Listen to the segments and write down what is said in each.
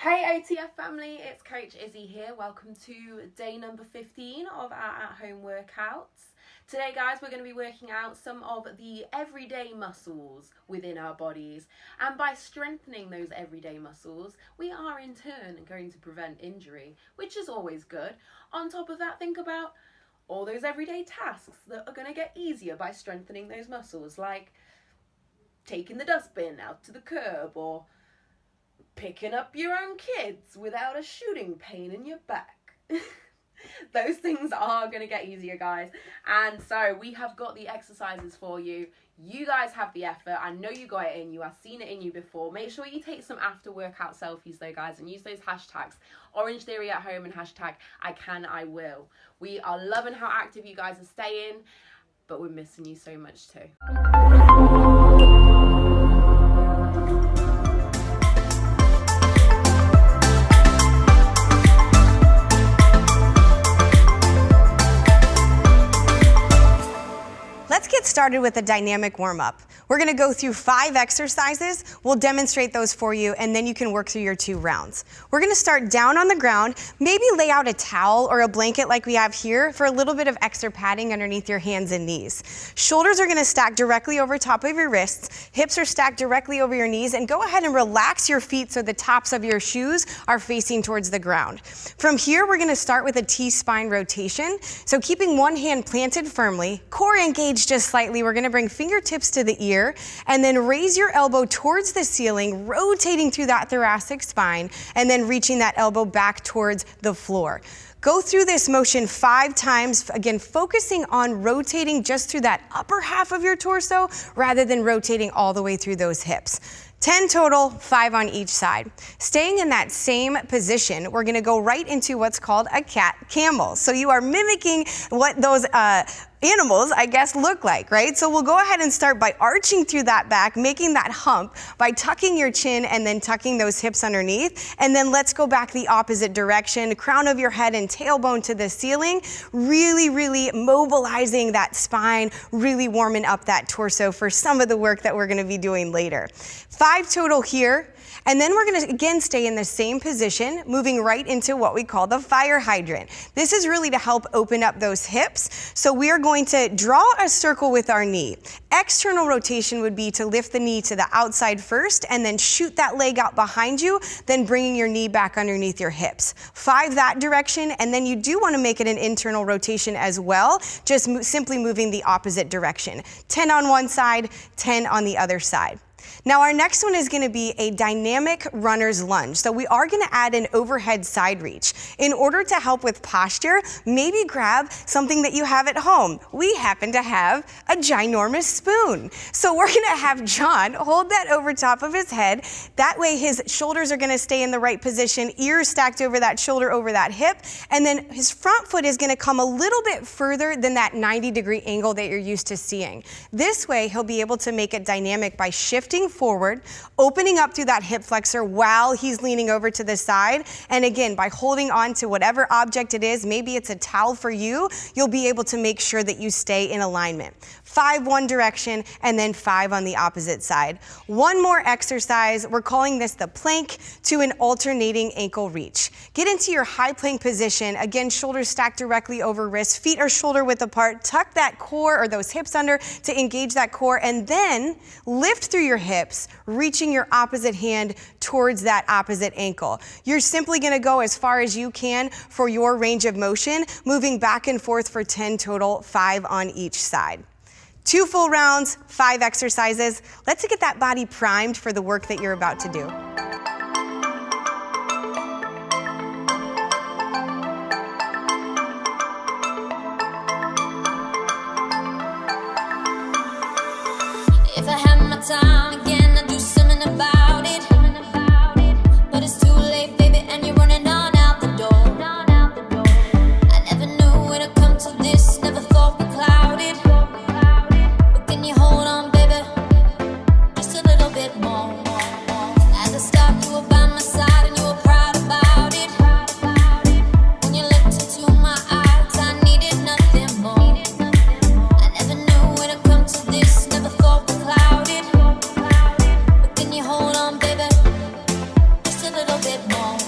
Hey OTF family, it's Coach Izzy here. Welcome to day number 15 of our at-home workouts. Today guys, we're going to be working out some of the everyday muscles within our bodies, and by strengthening those everyday muscles, we are in turn going to prevent injury, which is always good. On top of that, think about all those everyday tasks that are going to get easier by strengthening those muscles, like taking the dustbin out to the curb, or picking up your own kids without a shooting pain in your back. Those things are going to get easier, guys. And so we have got the exercises for you. You guys have the effort. I know you got it in you. I've seen it in you before. Make sure you take some after workout selfies though, guys, and use those hashtags Orangetheory at home and hashtag I can, I will. We are loving how active you guys are staying, but we're missing you so much too. Let's get started with a dynamic warm-up. We're going to go through 5 exercises. We'll demonstrate those for you, and then you can work through your 2 rounds. We're going to start down on the ground. Maybe lay out a towel or a blanket like we have here for a little bit of extra padding underneath your hands and knees. Shoulders are going to stack directly over top of your wrists. Hips are stacked directly over your knees, and go ahead and relax your feet so the tops of your shoes are facing towards the ground. From here, we're going to start with a T-spine rotation. So keeping one hand planted firmly, core engaged just slightly. We're going to bring fingertips to the ear and then raise your elbow towards the ceiling, rotating through that thoracic spine and then reaching that elbow back towards the floor. Go through this motion 5 times, again, focusing on rotating just through that upper half of your torso rather than rotating all the way through those hips. 10 total, 5 on each side. Staying in that same position, we're gonna go right into what's called a cat camel. So you are mimicking what those animals, I guess, look like, right? So we'll go ahead and start by arching through that back, making that hump by tucking your chin and then tucking those hips underneath. And then let's go back the opposite direction, crown of your head and tailbone to the ceiling, really mobilizing that spine, really warming up that torso for some of the work that we're gonna be doing later. 5 total here. And then we're going to again stay in the same position, moving right into what we call the fire hydrant. This is really to help open up those hips. So we are going to draw a circle with our knee. External rotation would be to lift the knee to the outside first and then shoot that leg out behind you, then bringing your knee back underneath your hips. 5 that direction, and then you do want to make it an internal rotation as well, just simply moving the opposite direction. 10 on one side, 10 on the other side. Now our next one is going to be a dynamic runner's lunge. So we are going to add an overhead side reach. In order to help with posture, maybe grab something that you have at home. We happen to have a ginormous spoon. So we're going to have John hold that over top of his head. That way his shoulders are going to stay in the right position, ears stacked over that shoulder, over that hip, and then his front foot is going to come a little bit further than that 90-degree angle that you're used to seeing. This way he'll be able to make it dynamic by shifting forward, opening up through that hip flexor while he's leaning over to the side. And again, by holding on to whatever object it is, maybe it's a towel for you, you'll be able to make sure that you stay in alignment. 5 one direction and then 5 on the opposite side. One more exercise. We're calling this the plank to an alternating ankle reach. Get into your high plank position. Again, shoulders stacked directly over wrists, feet are shoulder width apart. Tuck that core or those hips under to engage that core, and then lift through your hips, reaching your opposite hand towards that opposite ankle. You're simply going to go as far as you can for your range of motion, moving back and forth for 10 total, 5 on each side. 2 full rounds, 5 exercises. Let's get that body primed for the work that you're about to do. If I had my time again, I'd do something about it. But it's too late, baby, and you're running on out the door. I never knew it'd come to this, never thought we clouded. But can you hold on, baby, just a little bit more? At the start, you were by my side and you were proud about it. When you looked into my eyes, I needed nothing more. I never knew it'd come to this, never thought we clouded. But can you hold on, baby, just a little bit more?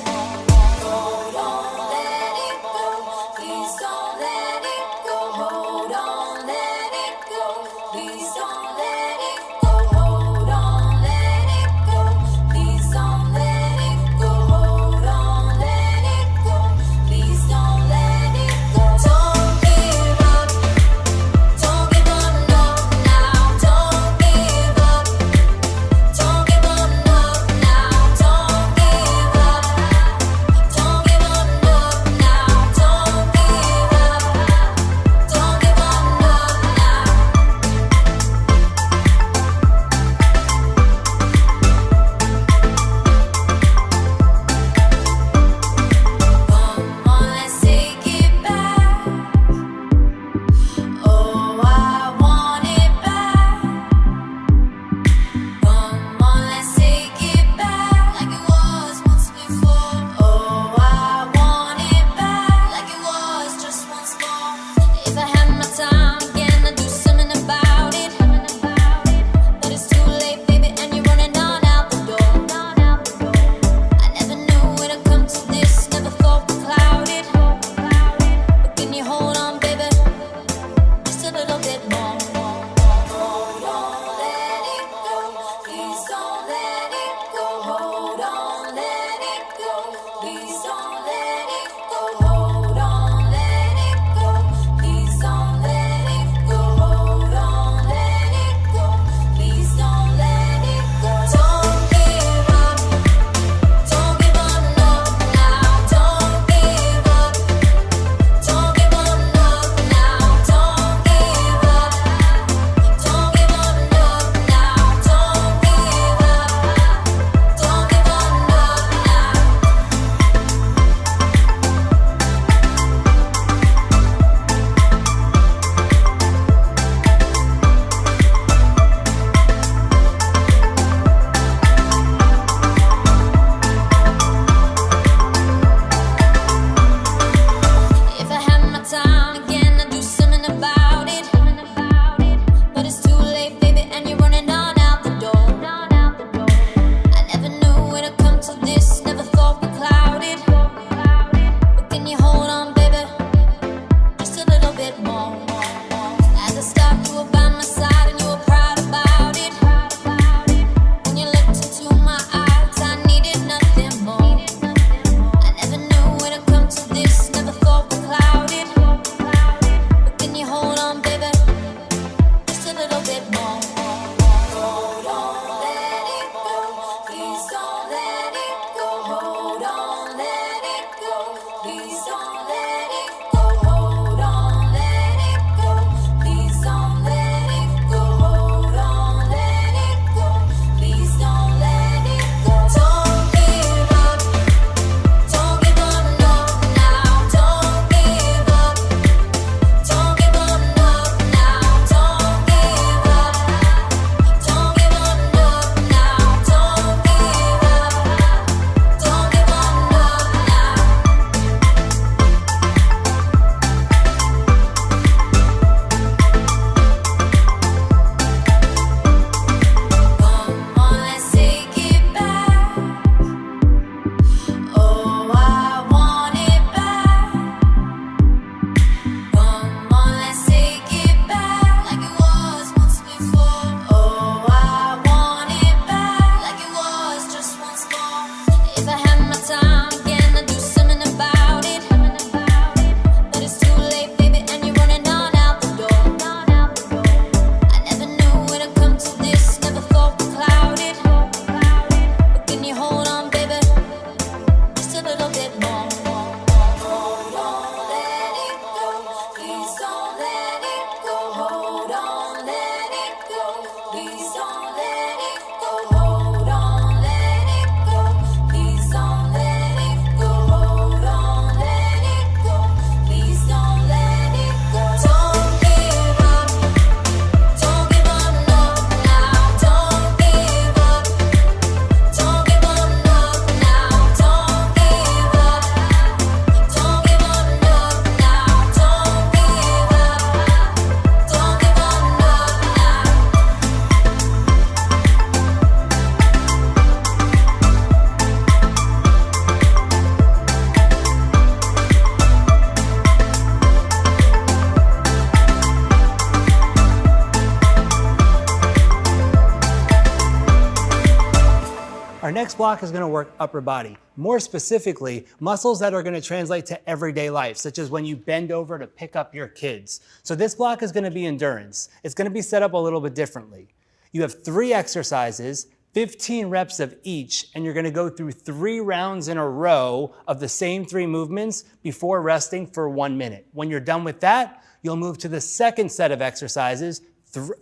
Our next block is going to work upper body. More specifically, muscles that are going to translate to everyday life, such as when you bend over to pick up your kids. So this block is going to be endurance. It's going to be set up a little bit differently. You have 3 exercises, 15 reps of each, and you're going to go through 3 rounds in a row of the same 3 movements before resting for 1 minute. When you're done with that, you'll move to the second set of exercises,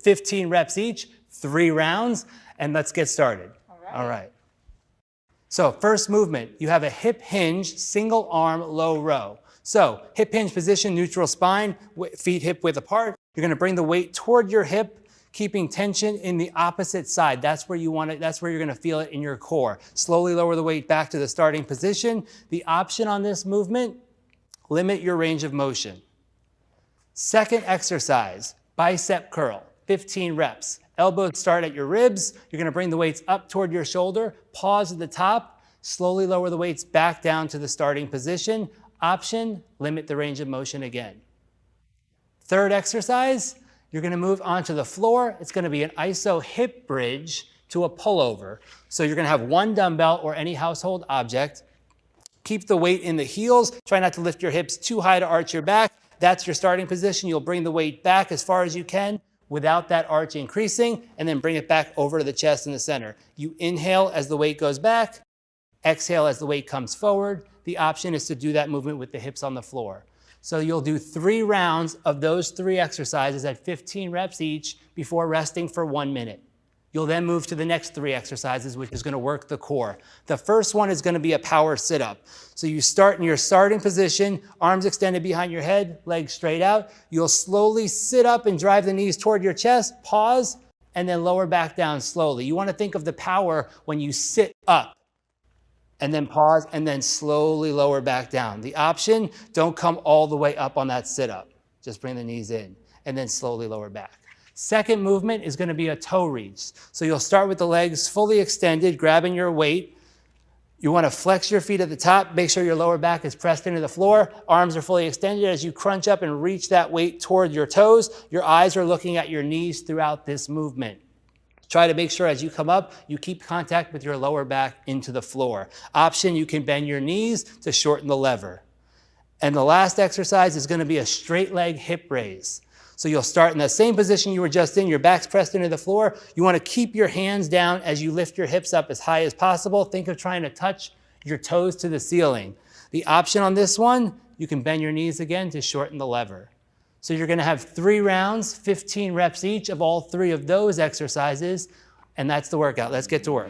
15 reps each, 3 rounds, and let's get started. All right. So first movement, you have a hip hinge, single arm, low row. So hip hinge position, neutral spine, feet hip width apart. You're going to bring the weight toward your hip, keeping tension in the opposite side. That's where you want it. That's where you're going to feel it in your core. Slowly lower the weight back to the starting position. The option on this movement, limit your range of motion. Second exercise, bicep curl, 15 reps. Elbows start at your ribs. You're going to bring the weights up toward your shoulder. Pause at the top. Slowly lower the weights back down to the starting position. Option, limit the range of motion again. Third exercise, you're going to move onto the floor. It's going to be an iso hip bridge to a pullover. So you're going to have 1 dumbbell or any household object. Keep the weight in the heels. Try not to lift your hips too high to arch your back. That's your starting position. You'll bring the weight back as far as you can without that arch increasing, and then bring it back over to the chest in the center. You inhale as the weight goes back, exhale as the weight comes forward. The option is to do that movement with the hips on the floor. So you'll do 3 rounds of those 3 exercises at 15 reps each before resting for 1 minute. You'll then move to the next 3 exercises, which is going to work the core. The first one is going to be a power sit-up. So you start in your starting position, arms extended behind your head, legs straight out. You'll slowly sit up and drive the knees toward your chest, pause, and then lower back down slowly. You want to think of the power when you sit up, and then pause, and then slowly lower back down. The option, don't come all the way up on that sit-up. Just bring the knees in, and then slowly lower back. Second movement is going to be a toe reach. So you'll start with the legs fully extended, grabbing your weight. You want to flex your feet at the top. Make sure your lower back is pressed into the floor. Arms are fully extended. As you crunch up and reach that weight toward your toes, your eyes are looking at your knees throughout this movement. Try to make sure as you come up, you keep contact with your lower back into the floor. Option, you can bend your knees to shorten the lever. And the last exercise is going to be a straight leg hip raise. So you'll start in the same position you were just in, your back's pressed into the floor. You want to keep your hands down as you lift your hips up as high as possible. Think of trying to touch your toes to the ceiling. The option on this one, you can bend your knees again to shorten the lever. So you're going to have 3 rounds, 15 reps each of all 3 of those exercises, and that's the workout. Let's get to work.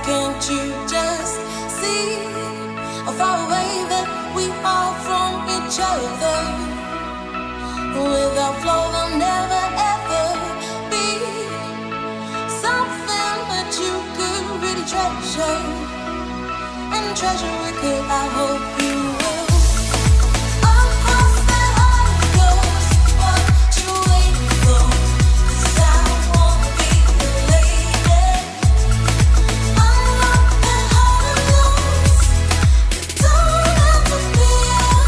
can't you just see how far away that we are from each other? Without flow there'll never ever be something that you could really treasure. And treasure it could, I hope you will. Across that heart goes what you wait for, 'cause I wanna be the lady. Unlock that heart of yours, you don't have to be alone.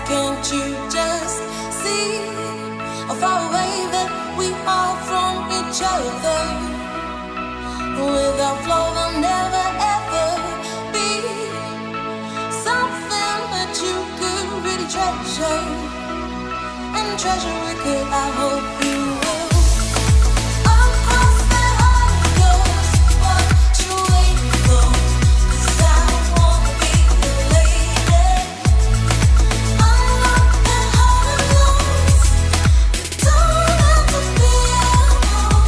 Can't you just see how far away that we are from each other? Without flow there'll never ever be something that you could really treasure. And treasure it could, I hope you will. Across that heart goes what you wait for, 'cause I wanna be the lady. Unlock that heart of yours, you don't have to be alone.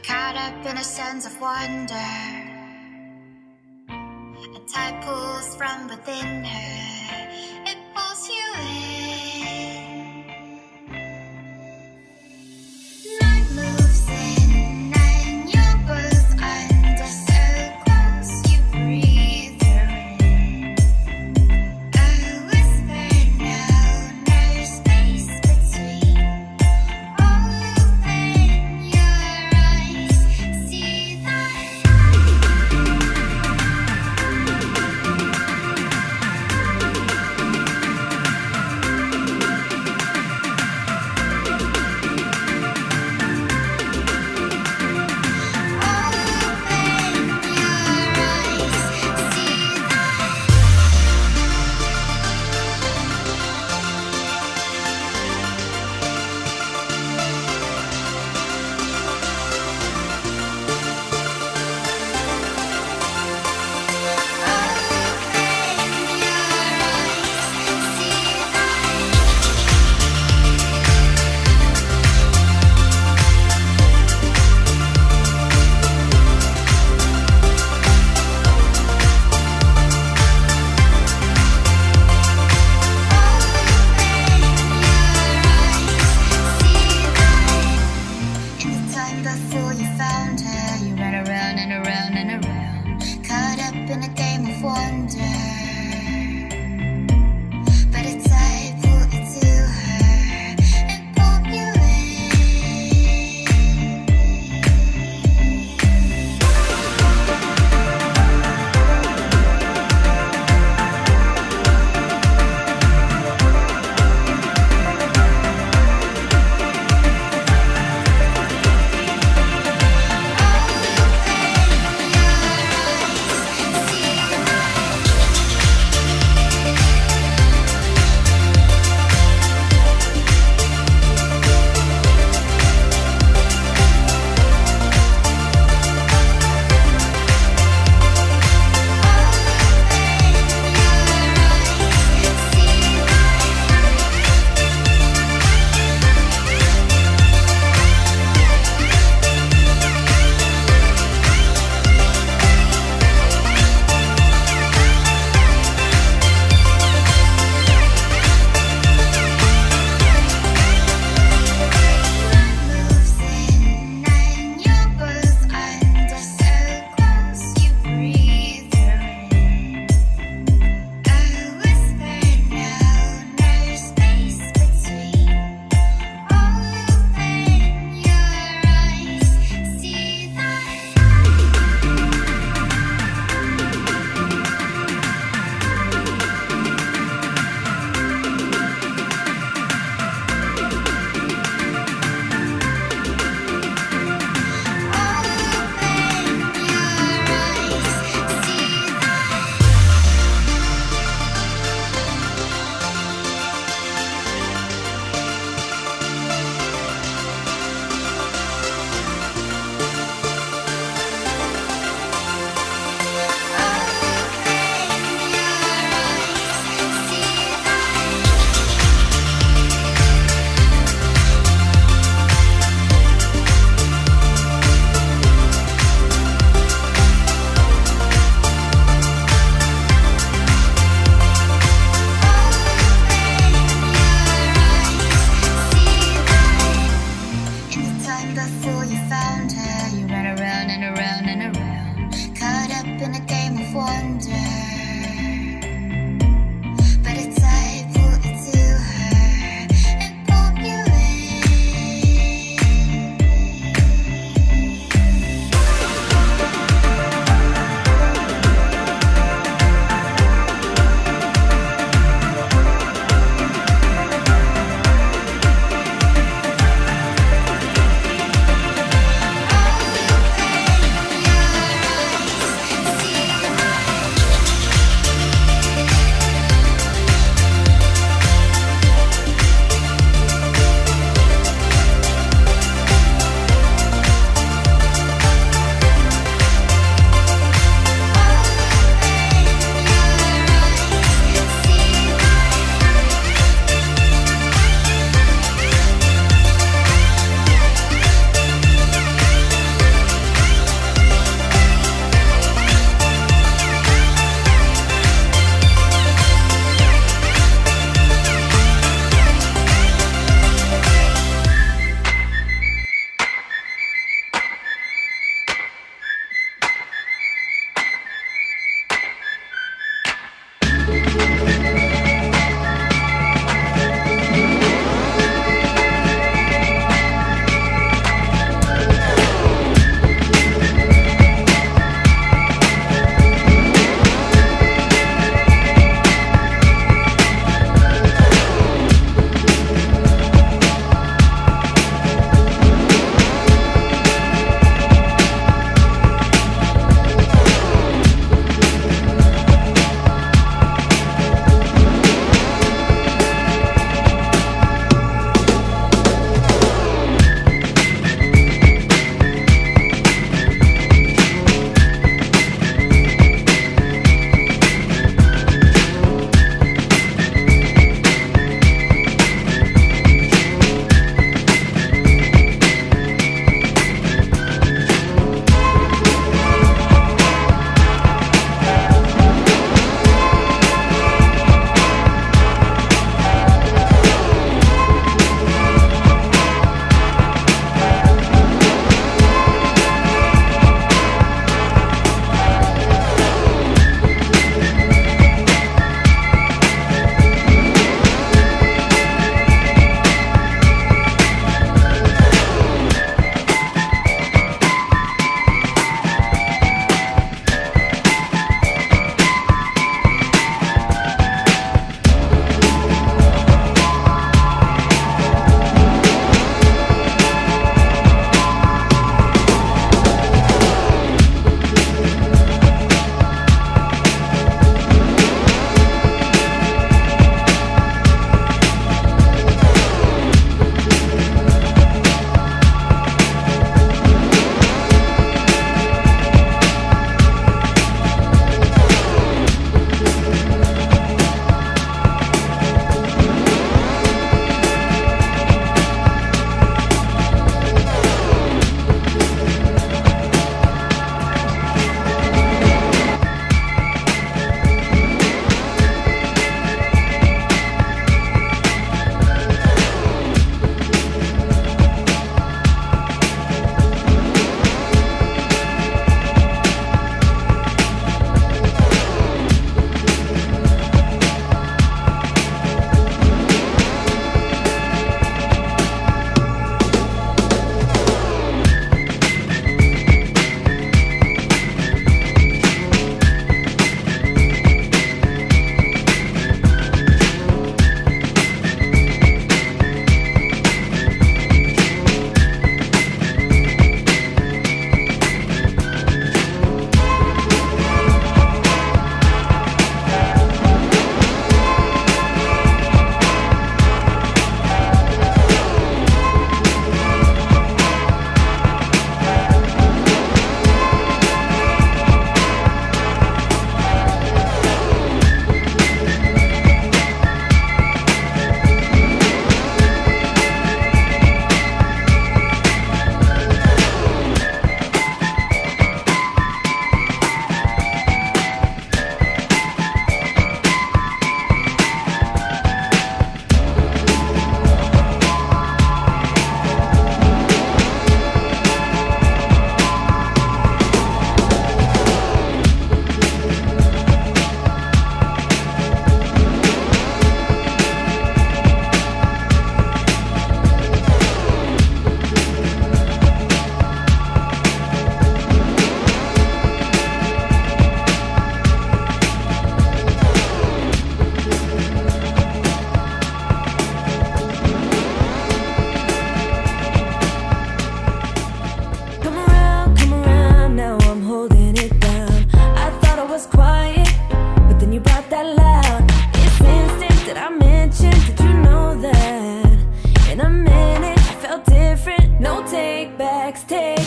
caught up in a sense of wonder. A tide pulls from within her, it pulls you in. Night moves in and you're both under, so close you breathe her in. A whisper, no space between. Open your eyes, see that. Before you found her, you ran around and around and around, caught up in a game of wonder. But a tide pulled you to her, it pulled you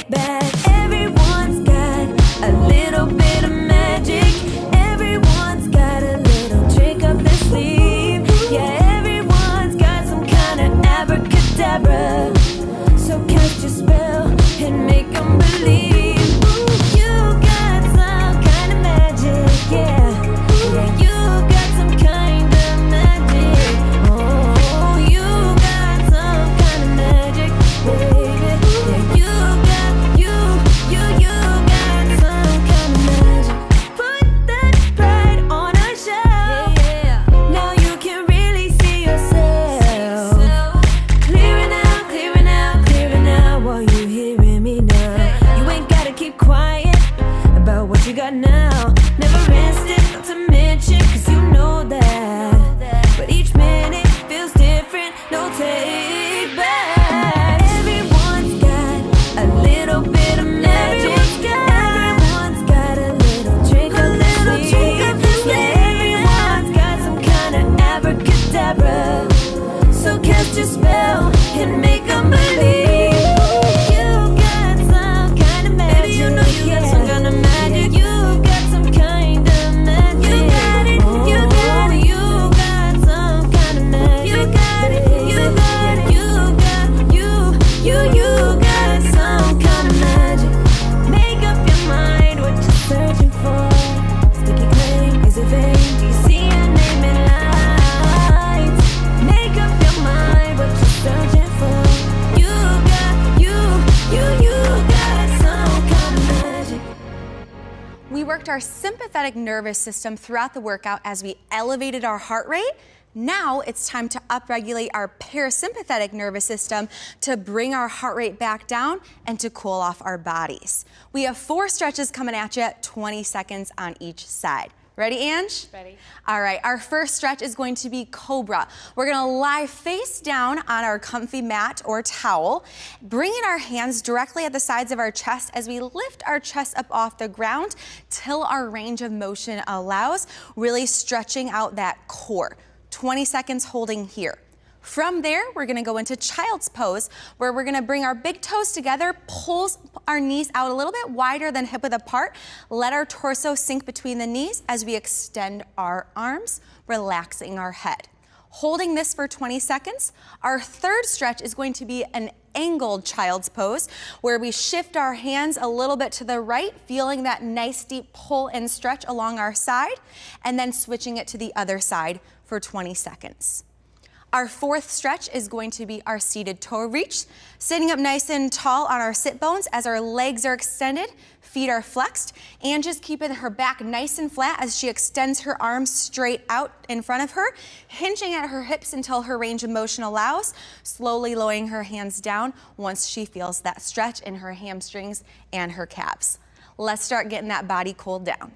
it back. Everyone's got a little bit of magic. Everyone's got a little trick up their sleeve. Yeah, everyone's got some kind of abracadabra. So cast your spell and make them believe. Ooh, you got some kind of magic, yeah. Yeah, you got some kind of magic. Oh, you got some kind of magic, baby. Yeah, you got some kind of magic. Put that pride on a shelf. Yeah. Now you can really see yourself. Clearing out while you hearing me now. You ain't gotta keep quiet about what you got now. Never rested, not to mention, cause you know that. But each minute feels different, no take back. Everyone's got a little bit of magic. Everyone's got a little trick up their sleeve. Yeah, everyone's got some kind of abracadabra. So cast your spell and make them believe. You got some kind of magic. Baby, you know you got some kind of magic. You got some kind of magic. You got it, you got it. You got some kind of magic. You got it, you got it. You got some kind of magic. Make up your mind what you're searching for. Sticky claim, is it vain? Do you see your name in lights? Make up your mind what you're searching for. You got some kind of magic. We worked our sympathetic nervous system throughout the workout as we elevated our heart rate. Now it's time to upregulate our parasympathetic nervous system to bring our heart rate back down and to cool off our bodies. We have 4 stretches coming at you, 20 seconds on each side. Ready, Ange? Ready. All right, our first stretch is going to be Cobra. We're gonna lie face down on our comfy mat or towel, bringing our hands directly at the sides of our chest as we lift our chest up off the ground till our range of motion allows, really stretching out that core. 20 seconds holding here. From there, we're gonna go into child's pose, where we're gonna bring our big toes together, pull our knees out a little bit wider than hip width apart, let our torso sink between the knees as we extend our arms, relaxing our head. Holding this for 20 seconds, our third stretch is going to be an angled child's pose, where we shift our hands a little bit to the right, feeling that nice deep pull and stretch along our side, and then switching it to the other side for 20 seconds. Our fourth stretch is going to be our seated toe reach, sitting up nice and tall on our sit bones as our legs are extended, feet are flexed, and just keeping her back nice and flat as she extends her arms straight out in front of her, hinging at her hips until her range of motion allows, slowly lowering her hands down once she feels that stretch in her hamstrings and her calves. Let's start getting that body cooled down.